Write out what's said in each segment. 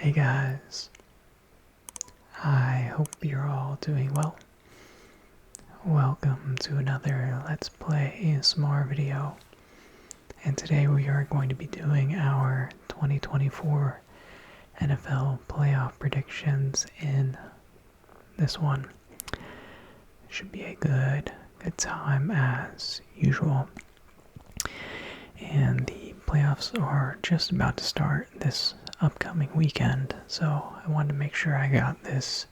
Hey guys, I hope you're all doing well. Welcome to another Let's Play ASMR video. And today we are going to be doing our 2024 NFL playoff predictions in this one. Should be a good time as usual. And the playoffs are just about to start this upcoming weekend, so I wanted to make sure I got this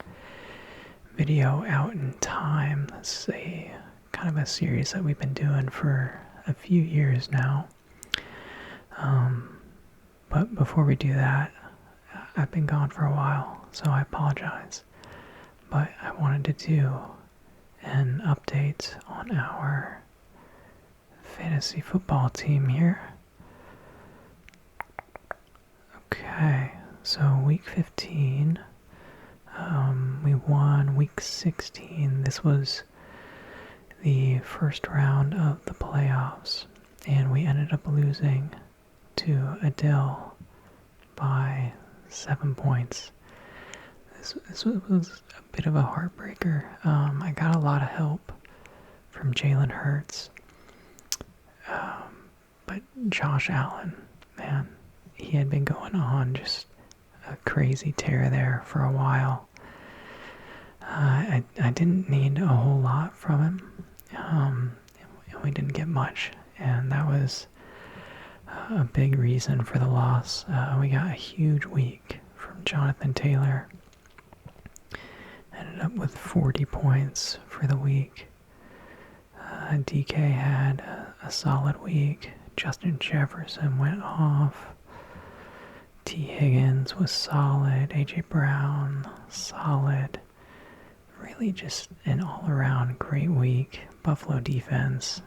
video out in time. That's a kind of a series that we've been doing for a few years now. But before we do that, I've been gone for a while, so I apologize. But I wanted to do an update on our fantasy football team here. Okay, so week 15, we won week 16. This was the first round of the playoffs, and we ended up losing to Adele by 7 points. This was a bit of a heartbreaker. I got a lot of help from Jalen Hurts, but Josh Allen, man, he had been going on just a crazy tear there for a while. I didn't need a whole lot from him, and we didn't get much, and that was a big reason for the loss. We got a huge week from Jonathan Taylor. Ended up with 40 points for the week. DK had a solid week. Justin Jefferson went off. T. Higgins was solid. AJ Brown, solid. Really just an all-around great week. Buffalo defense,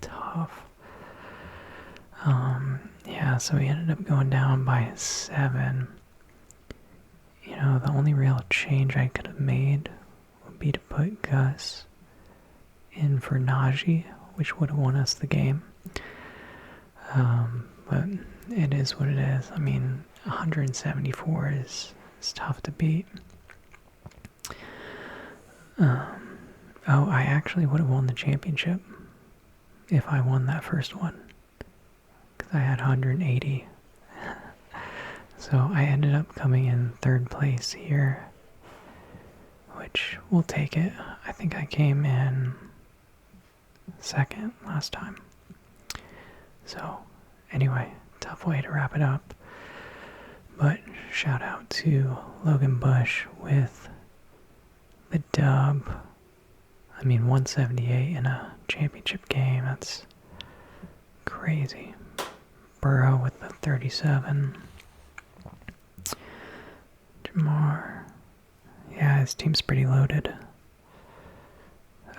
tough. Yeah, so we ended up going down by 7. You know, the only real change I could have made would be to put Gus in for Najee, which would have won us the game. But it is what it is. I mean, 174 is tough to beat. Oh, I actually would have won the championship if I won that first one, because I had 180. So I ended up coming in 3rd place here, which we'll take it. I think I came in 2nd last time. So anyway, tough way to wrap it up. But shout out to Logan Bush with the dub. I mean, 178 in a championship game, that's crazy. Burrow with the 37. Jamar. Yeah, his team's pretty loaded.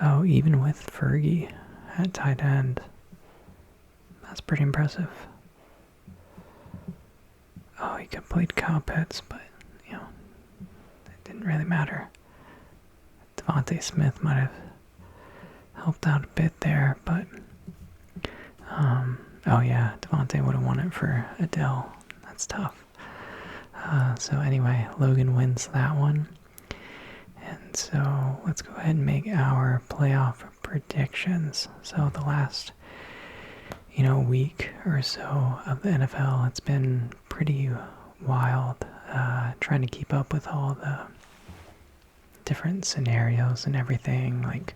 Oh, even with Fergie at tight end. That's pretty impressive. Oh, he completed Kyle Pitts, but, you know, it didn't really matter. Devontae Smith might have helped out a bit there, but, oh yeah, Devontae would have won it for Adele. That's tough. So anyway, Logan wins that one. And so let's go ahead and make our playoff predictions. So the last, week or so of the NFL, it's been pretty wild, trying to keep up with all the different scenarios and everything, like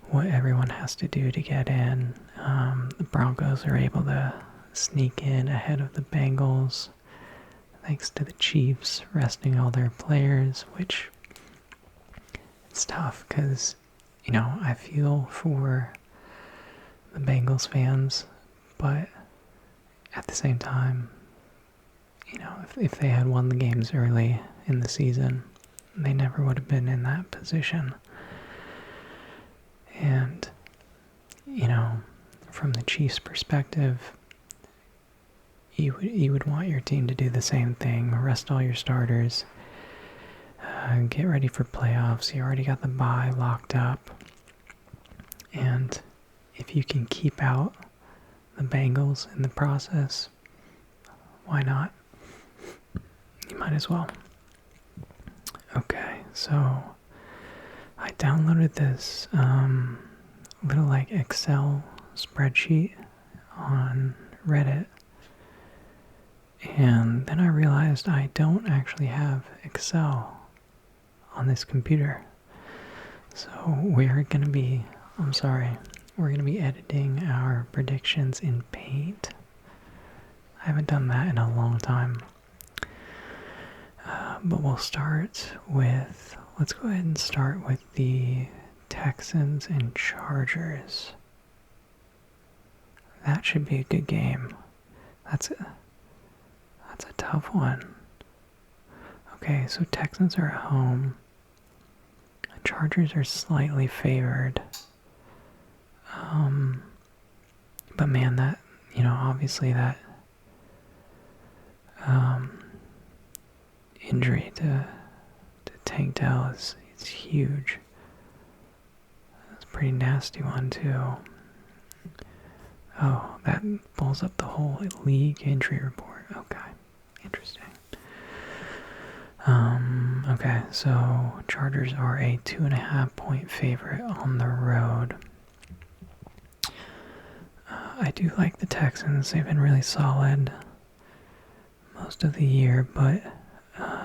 what everyone has to do to get in. The Broncos are able to sneak in ahead of the Bengals, thanks to the Chiefs resting all their players, which it's tough because, I feel for the Bengals fans, but at the same time, if they had won the games early in the season, they never would have been in that position. And, from the Chiefs' perspective, you would want your team to do the same thing, rest all your starters, get ready for playoffs. You already got the bye locked up, and if you can keep out the Bengals in the process, why not? you might as well. Okay, so I downloaded this little like Excel spreadsheet on Reddit, and then I realized I don't actually have Excel on this computer. So we're gonna be, I'm sorry, we're gonna be editing our predictions in Paint. I haven't done that in a long time. But we'll start with, let's go ahead and start with the Texans and Chargers. That should be a good game. That's a tough one. Okay, so Texans are at home. Chargers are slightly favored. But man, that, obviously that injury to Tank Dell is huge. It's a pretty nasty one too. Oh, that pulls up the whole league injury report. Okay, interesting. Okay, so Chargers are a 2.5-point favorite on the road. I do like the Texans. They've been really solid most of the year, but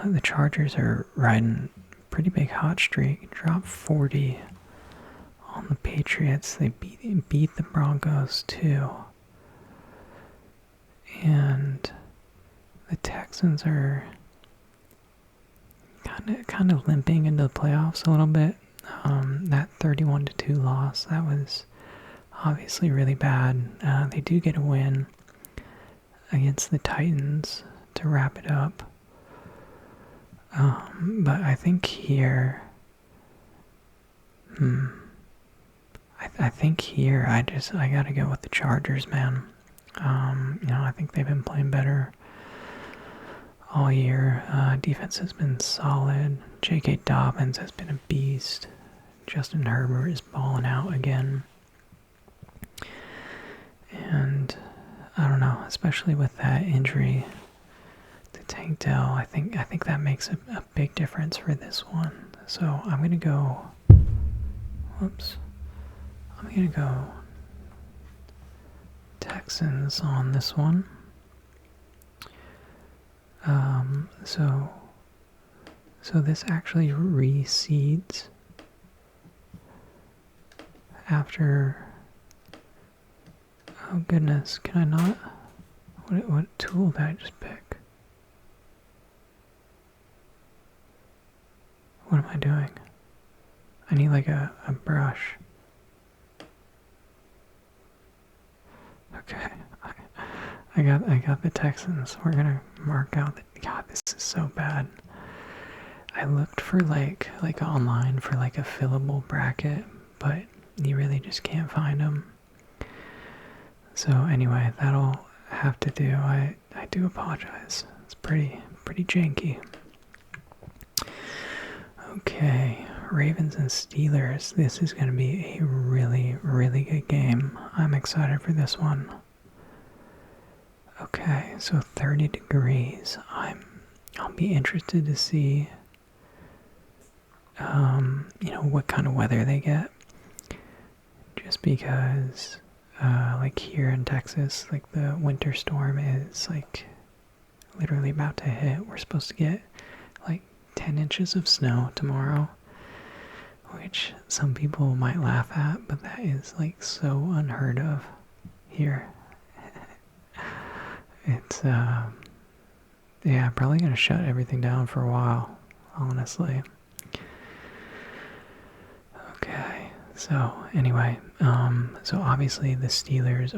the Chargers are riding a pretty big hot streak. Dropped 40 on the Patriots. They beat the Broncos too. And the Texans are kind of limping into the playoffs a little bit. That 31-2 loss, that was obviously really bad. They do get a win against the Titans to wrap it up. But I think here, I think here I gotta go with the Chargers, man. I think they've been playing better all year. Defense has been solid. J.K. Dobbins has been a beast. Justin Herbert is balling out again. And I don't know, especially with that injury to Tank Dell, I think that makes a big difference for this one. So I'm gonna go. Whoops. I'm gonna go Texans on this one. So this actually reseeds after. Oh goodness, can I not? What tool did I just pick? What am I doing? I need like a brush. Okay, I got the Texans. We're gonna mark out that. God, this is so bad. I looked for like online for like a fillable bracket, but you really just can't find them. So anyway, that'll have to do. I do apologize. It's pretty janky. Okay, Ravens and Steelers. This is going to be a really good game. I'm excited for this one. Okay, so 30 degrees. I'll be interested to see what kind of weather they get. Just because like here in Texas, like the winter storm is like literally about to hit. We're supposed to get like 10 inches of snow tomorrow, which some people might laugh at, but that is like so unheard of here. It's yeah, probably gonna shut everything down for a while, honestly. Okay, so anyway, so obviously the Steelers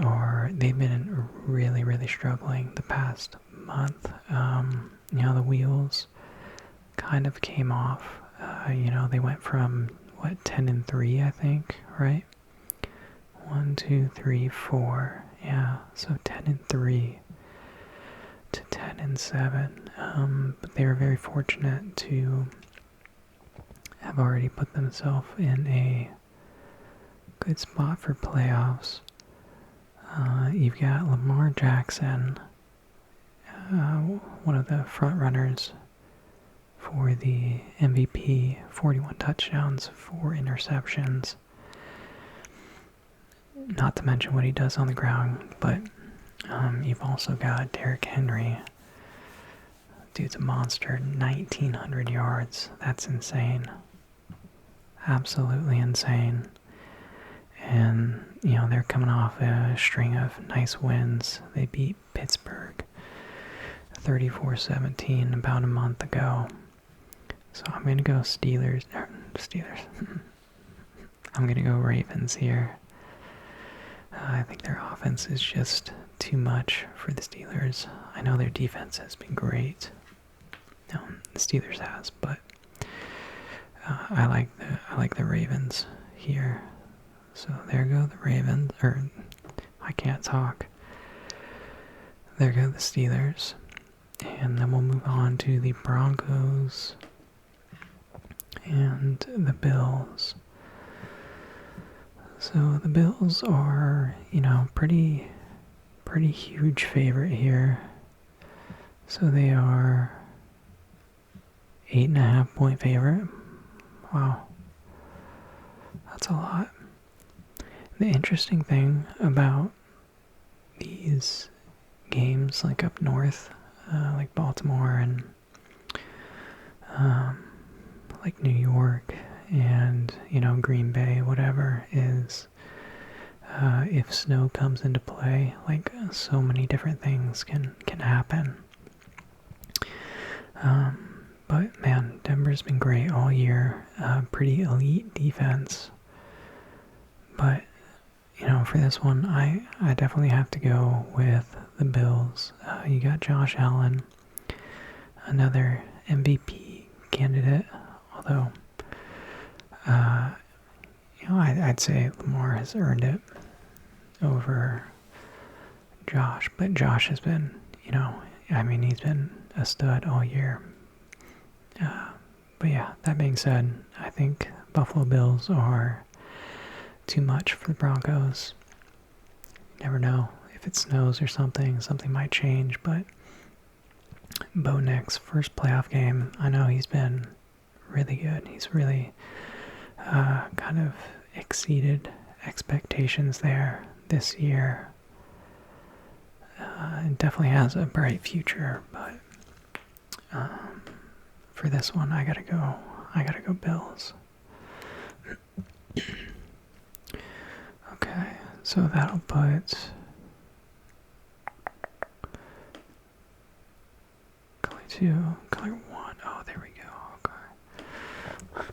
they've been really struggling the past month. The wheels kind of came off. They went from 10-3, I think, right? 1, 2, 3, 4. Yeah, so 10-3 to 10-7. But they were very fortunate to have already put themselves in a good spot for playoffs. You've got Lamar Jackson, one of the front runners for the MVP, 41 touchdowns, 4 interceptions. Not to mention what he does on the ground, but you've also got Derrick Henry. Dude's a monster, 1,900 yards. That's insane. Absolutely insane. And, they're coming off a string of nice wins. They beat Pittsburgh 34-17 about a month ago. So I'm going to go Steelers. I'm going to go Ravens here. I think their offense is just too much for the Steelers. I know their defense has been great. No, the Steelers has, but I like the Ravens here. So there go the Ravens, or I can't talk. There go the Steelers. And then we'll move on to the Broncos and the Bills. So the Bills are, pretty huge favorite here. So they are 8.5 point favorite. Wow. That's a lot. The interesting thing about these games, like up north, like Baltimore and like New York and, Green Bay, whatever, is if snow comes into play, like so many different things can happen. But man, Denver's been great all year. Pretty elite defense. But, for this one, I definitely have to go with the Bills. You got Josh Allen, another MVP candidate, although, I'd say Lamar has earned it over Josh. But Josh has been, he's been a stud all year. But yeah, that being said, I think Buffalo Bills are too much for the Broncos. You never know. If it snows or something might change, but Bo Nix's first playoff game, I know he's been really good. He's really kind of exceeded expectations there this year. It definitely has a bright future, but for this one, I gotta go Bills. Okay, so that'll put color 2, color 1. Oh, there we go. Okay.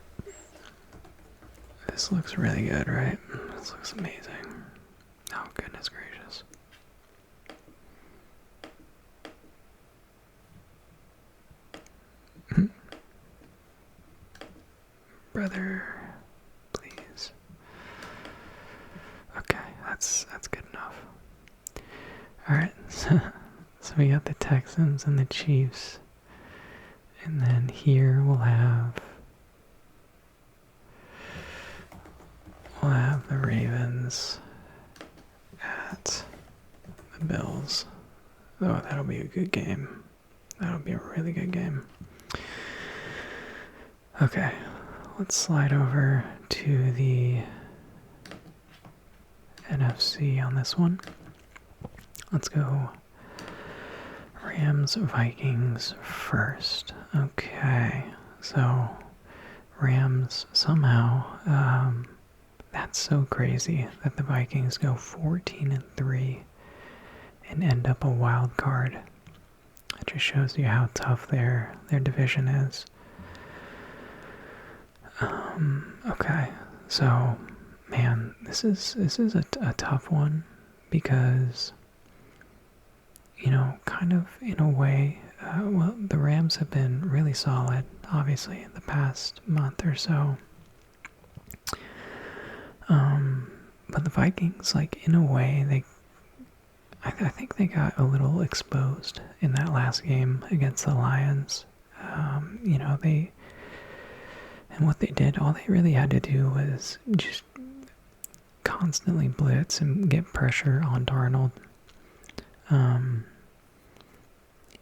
This looks really good, right? This looks amazing. Oh, goodness gracious. Brother, please. Okay, that's good enough. Alright, so we got the Texans and the Chiefs. And then here we'll have the Ravens at the Bills. Oh, that'll be a good game. That'll be a really good game. Okay, let's slide over to the NFC on this one. Let's go Rams Vikings first. Okay, so Rams somehow, that's so crazy that the Vikings go 14-3 and end up a wild card. It just shows you how tough their division is. Okay, so man, this is a tough one because, kind of in a way, well, the Rams have been really solid, obviously, in the past month or so. But the Vikings, like, in a way, I think they got a little exposed in that last game against the Lions. And what they did, all they really had to do was just constantly blitz and get pressure on Darnold.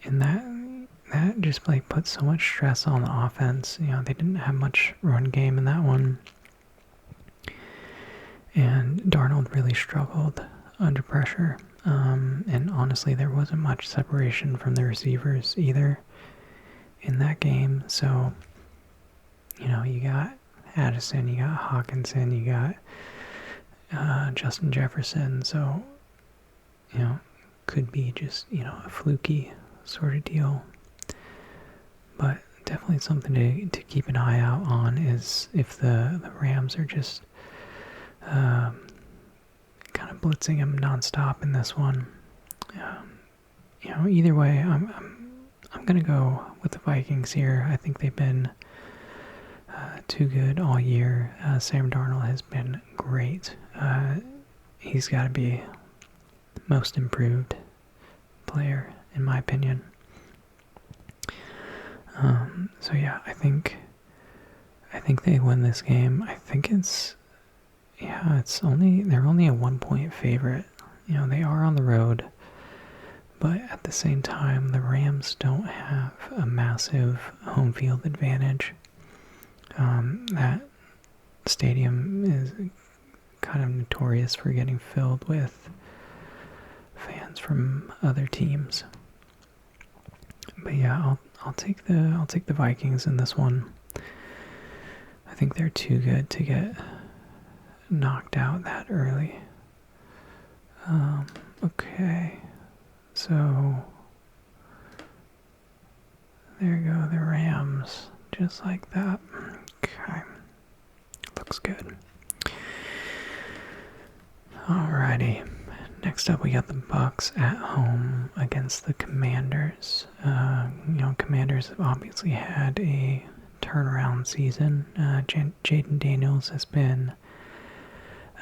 And that just like put so much stress on the offense. You know, they didn't have much run game in that one. And Darnold really struggled under pressure. And honestly, there wasn't much separation from the receivers either in that game. So, you know, you got Addison, you got Hawkinson, you got Justin Jefferson. So, you know, could be just, you know, a fluky sort of deal. But definitely something to keep an eye out on is if the Rams are just kind of blitzing him nonstop in this one. You know, either way, I'm gonna go with the Vikings here. I think they've been too good all year. Sam Darnold has been great. He's got to be the most improved player, in my opinion. So yeah, I think they win this game. I think they're only a 1-point favorite. You know, they are on the road, but at the same time, the Rams don't have a massive home field advantage. That stadium is kind of notorious for getting filled with fans from other teams. But yeah, I'll take the Vikings in this one. I think they're too good to get knocked out that early. Okay, so there go the Rams, just like that. Okay, looks good. Alrighty, next up we got the Bucks at home against the Commanders. You know, Commanders have obviously had a turnaround season. Jaden Daniels has been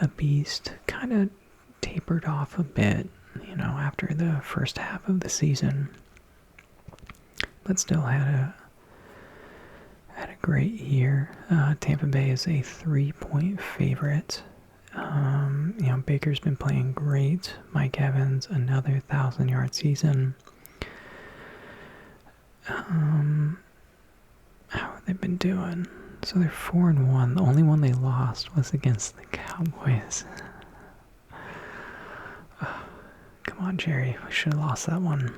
a beast, kind of tapered off a bit, you know, after the first half of the season, but still had a great year. Tampa Bay is a 3-point favorite. You know, Baker's been playing great. Mike Evans, another 1,000-yard season. How have they been doing? So they're 4-1. The only one they lost was against the Cowboys. Come on, Jerry. We should have lost that one.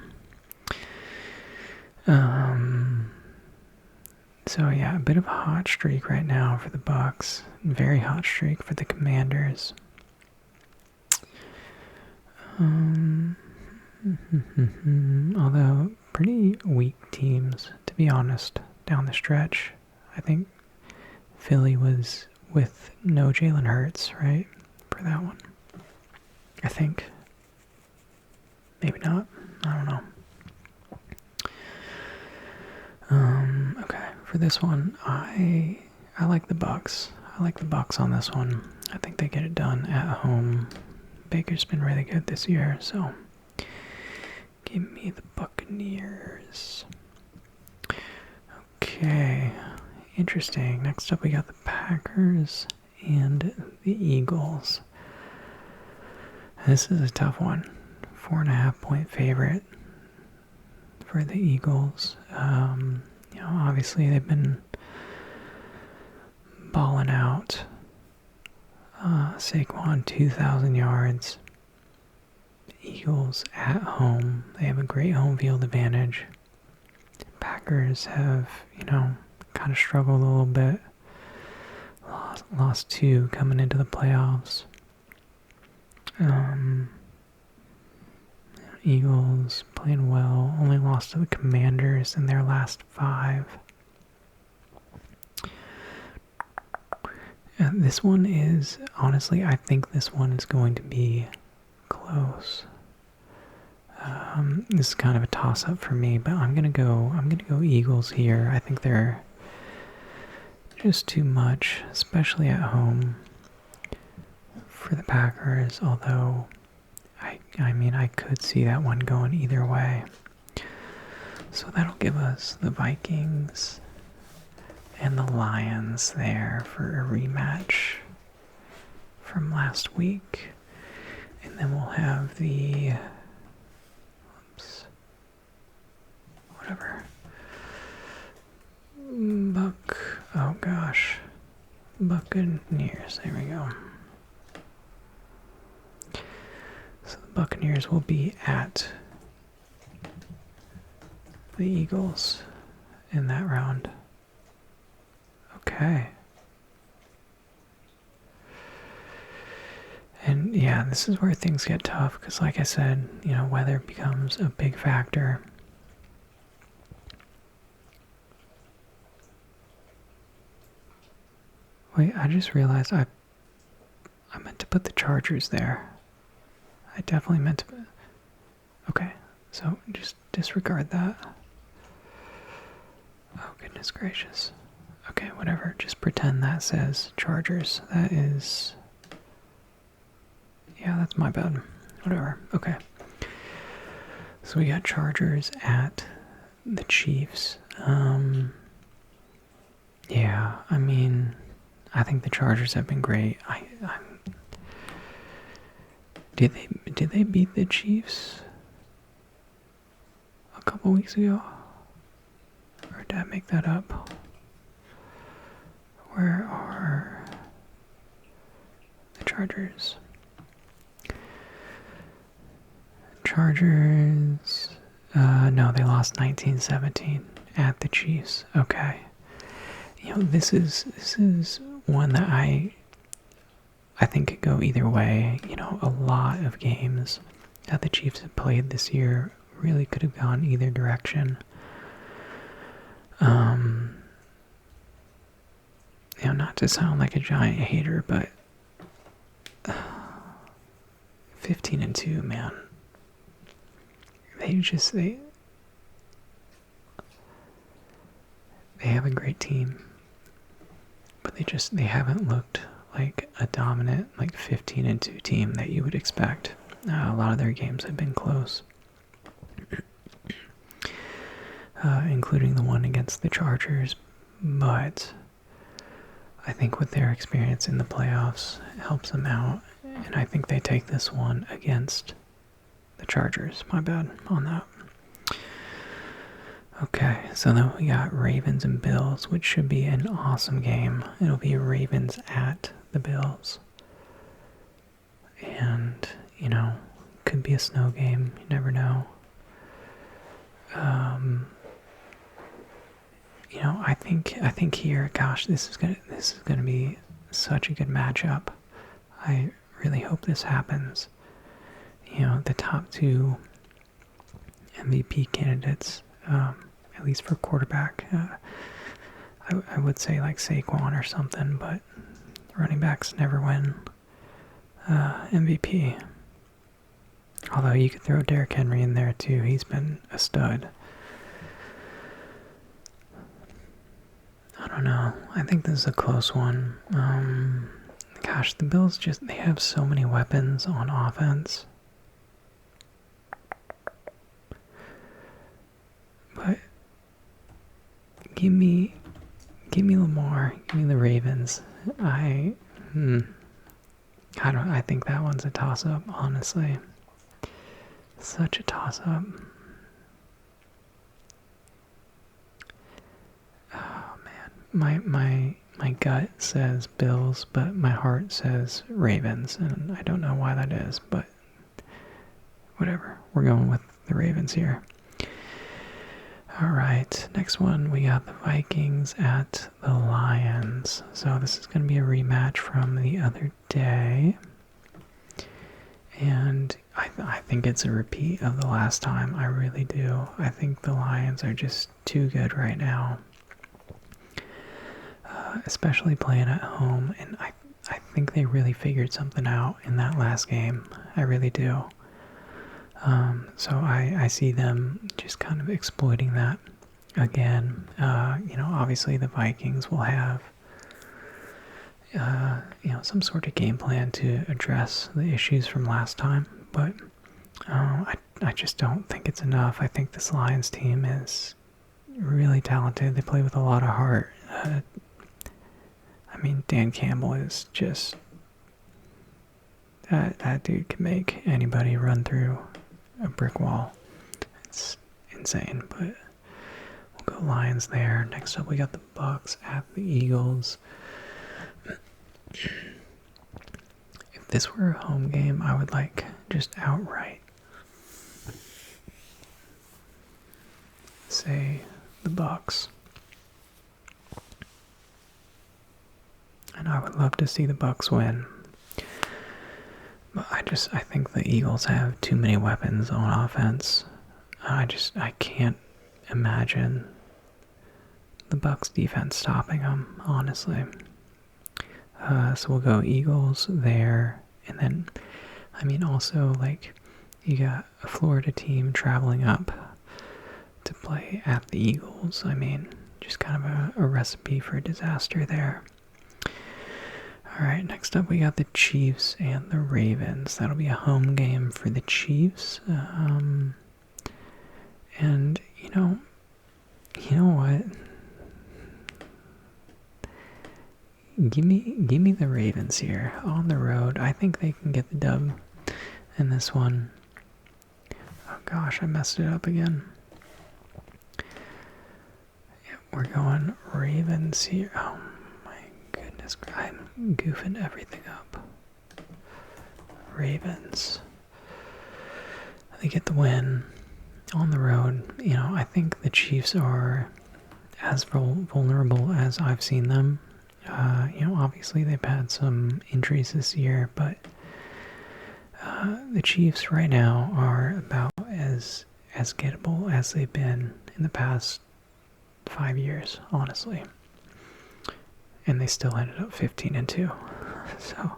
So yeah, a bit of a hot streak right now for the Bucks. Very hot streak for the Commanders. Although pretty weak teams, to be honest, down the stretch. I think Philly was with no Jalen Hurts, right? For that one. I think. Maybe not. I don't know. Okay, for this one, I like the Bucks. I like the Bucks on this one. I think they get it done at home. Baker's been really good this year, so give me the Buccaneers. Okay, interesting. Next up, we got the Packers and the Eagles. This is a tough one. 4.5-point favorite for the Eagles. You know, obviously they've been balling out. Saquon, 2,000 yards. Eagles at home. They have a great home field advantage. Packers have, you know, kind of struggled a little bit. Lost 2 coming into the playoffs. Eagles playing well. Only lost to the Commanders in their last 5. This one is, honestly, I think this one is going to be close. This is kind of a toss-up for me, but I'm gonna go Eagles here. I think they're just too much, especially at home, for the Packers, although I mean, I could see that one going either way. So that'll give us the Vikings and the Lions there for a rematch from last week. And then we'll have the... Whatever. Buccaneers. There we go. So the Buccaneers will be at the Eagles in that round. Okay. And yeah, this is where things get tough because, like I said, you know, weather becomes a big factor. Wait, I just realized I meant to put the Chargers there. I definitely meant to put... Okay, so just disregard that. Oh, goodness gracious. Okay, whatever. Just pretend that says Chargers. That is... Yeah, that's my bad. Whatever. Okay. So we got Chargers at the Chiefs. Yeah, I mean, I think the Chargers have been great. Did they beat the Chiefs a couple weeks ago? Or did I make that up? Where are the Chargers? Chargers, no, they lost 19-17 at the Chiefs. Okay. You know, this is one that I think could go either way. You know, a lot of games that the Chiefs have played this year really could have gone either direction. You know, not to sound like a giant hater, but 15-2, man. They have a great team, but they haven't looked like a dominant, like 15-2 team that you would expect. A lot of their games have been close, including the one against the Chargers, but I think with their experience in the playoffs, it helps them out, and I think they take this one against the Chargers. My bad on that. Okay, so then we got Ravens and Bills, which should be an awesome game. It'll be Ravens at the Bills. And, you know, could be a snow game. You never know. You know, I think here, gosh, this is gonna be such a good matchup. I really hope this happens. You know, the top two MVP candidates, at least for quarterback, I would say like Saquon or something, but running backs never win MVP. Although you could throw Derrick Henry in there too. He's been a stud. I don't know. I think this is a close one. Gosh, the Bills they have so many weapons on offense. But give me Lamar, give me the Ravens. I think that one's a toss-up, honestly. Such a toss-up. Oh man. My gut says Bills, but my heart says Ravens, and I don't know why that is, but whatever. We're going with the Ravens here. Alright, next one we got the Vikings at the Lions. So this is going to be a rematch from the other day. And I think it's a repeat of the last time. I really do. I think the Lions are just too good right now. Especially playing at home. And I think they really figured something out in that last game. I really do. So I see them just kind of exploiting that again. You know, obviously the Vikings will have, you know, some sort of game plan to address the issues from last time, but I just don't think it's enough. I think this Lions team is really talented. They play with a lot of heart. I mean, Dan Campbell is just... That dude can make anybody run through a brick wall. It's insane, but we'll go Lions there. Next up, we got the Bucks at the Eagles. this were a home game, I would like just outright say the Bucks. And I would love to see the Bucks win. But I think the Eagles have too many weapons on offense. I can't imagine the Bucks defense stopping them, honestly. So we'll go Eagles there, and then, I mean, also, like, you got a Florida team traveling up to play at the Eagles. I mean, just kind of a recipe for disaster there. Alright, next up we got the Chiefs and the Ravens. That'll be a home game for the Chiefs. And, you know what? Give me the Ravens here on the road. I think they can get the dub in this one. Oh gosh, I messed it up again. Yeah, we're going Ravens here. Oh my goodness, I'm goofing everything up. Ravens. They get the win on the road. You know, I think the Chiefs are as vulnerable as I've seen them. You know, obviously they've had some injuries this year, but the Chiefs right now are about as gettable as they've been in the past 5 years, honestly. And they still ended up 15-2. So,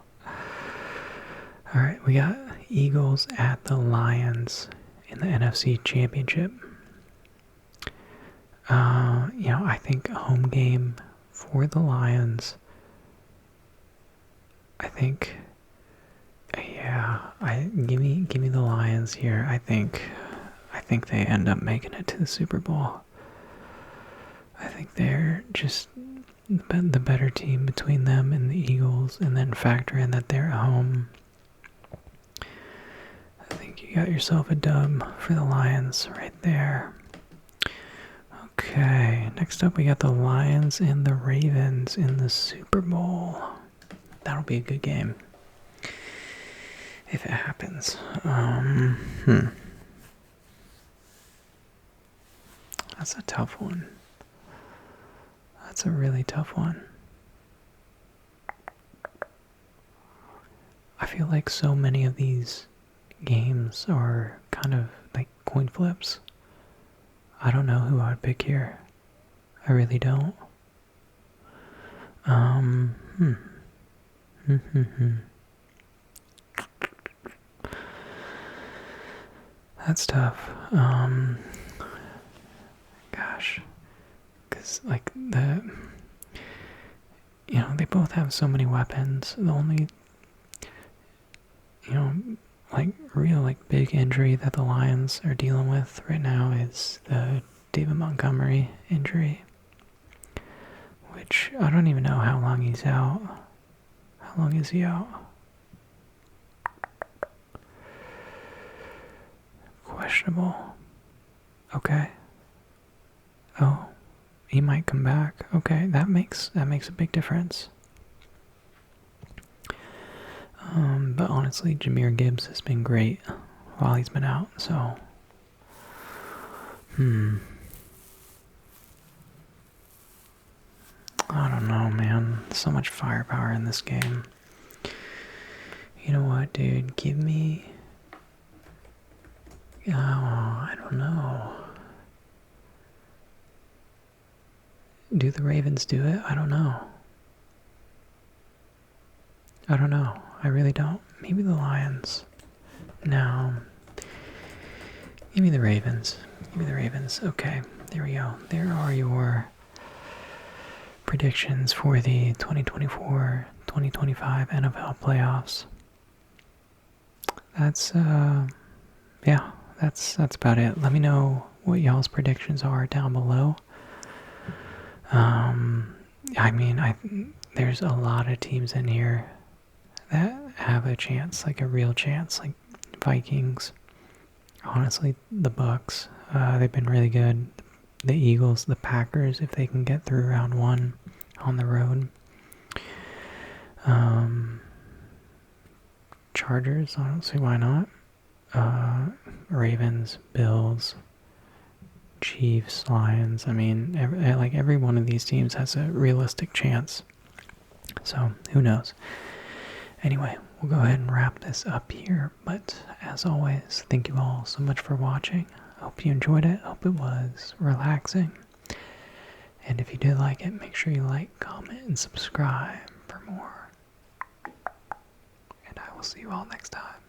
alright, we got Eagles at the Lions in the NFC Championship. You know, I think a home game for the Lions. I think, yeah, give me the Lions here. I think they end up making it to the Super Bowl. I think they're just the better team between them and the Eagles, and then factor in that they're at home. I think you got yourself a dub for the Lions right there. Okay, next up we got the Lions and the Ravens in the Super Bowl. That'll be a good game if it happens. That's a tough one. That's a really tough one. I feel like so many of these games are kind of like coin flips. I don't know who I'd pick here. I really don't. That's tough. Gosh. Because, like, they both have so many weapons. The only, real, big injury that the Lions are dealing with right now is the David Montgomery injury. Which, I don't even know how long he's out. How long is he out? Questionable. Okay. Oh, he might come back. Okay, that makes a big difference. But honestly, Jahmyr Gibbs has been great while he's been out, so I don't know, man. So much firepower in this game. You know what, dude? Give me... Oh, I don't know. Do the Ravens do it? I don't know. I don't know. I really don't. Maybe the Lions. No. Give me the Ravens. Give me the Ravens. Okay, there we go. There are your predictions for the 2024-2025 NFL playoffs. That's that's about it. Let me know what y'all's predictions are down below. There's a lot of teams in here that have a chance, like a real chance, like Vikings. Honestly, the Bucks, they've been really good. The Eagles, the Packers, if they can get through round one on the road. Chargers, I don't see why not. Ravens, Bills, Chiefs, Lions. I mean, every one of these teams has a realistic chance. So, who knows? Anyway, we'll go ahead and wrap this up here. But as always, thank you all so much for watching. I hope you enjoyed it. I hope it was relaxing. And if you did like it, make sure you like, comment, and subscribe for more. And I will see you all next time.